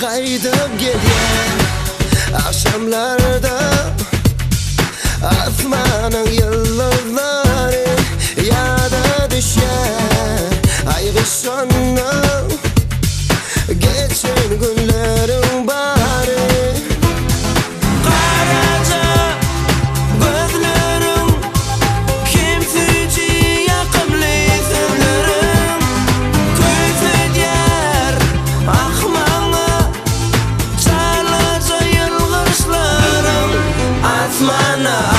Qaytib kelgan akşamlarda asmanın yıldızları yada düşer. Aygı sonuna geçen günlerin bari Karaca gözlerim, kimseci yakımlı sözlerim Tüyse diyer ahmanı çarlarca yılgışlarım Asmana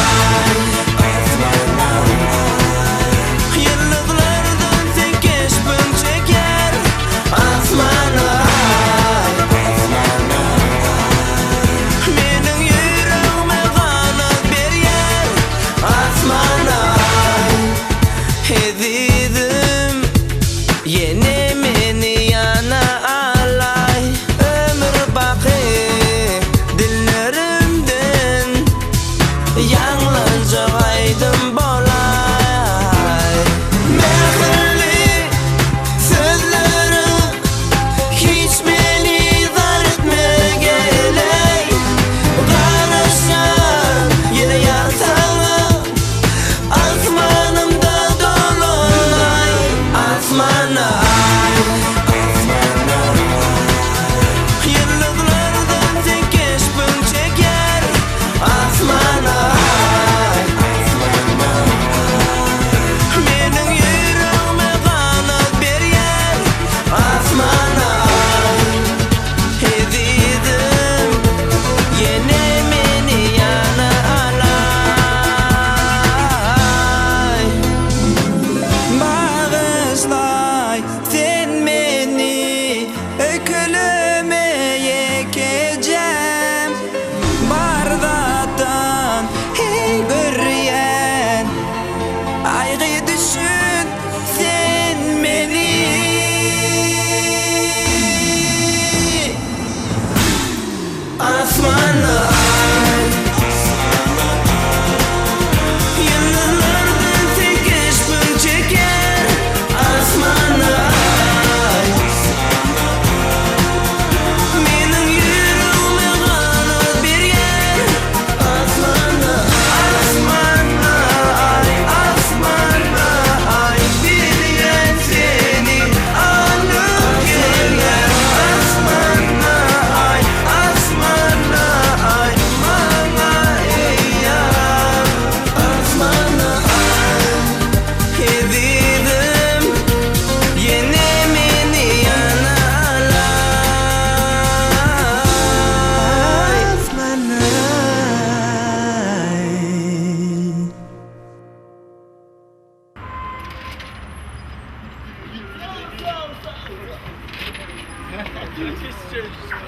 yeni meni yana alay ömür baqi dillerimden yalnızca aydım bolay mehrli sözlerim hiç beni zar etme geley qarasam yine yansana asmanımda dolunay asmana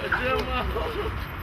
Acaba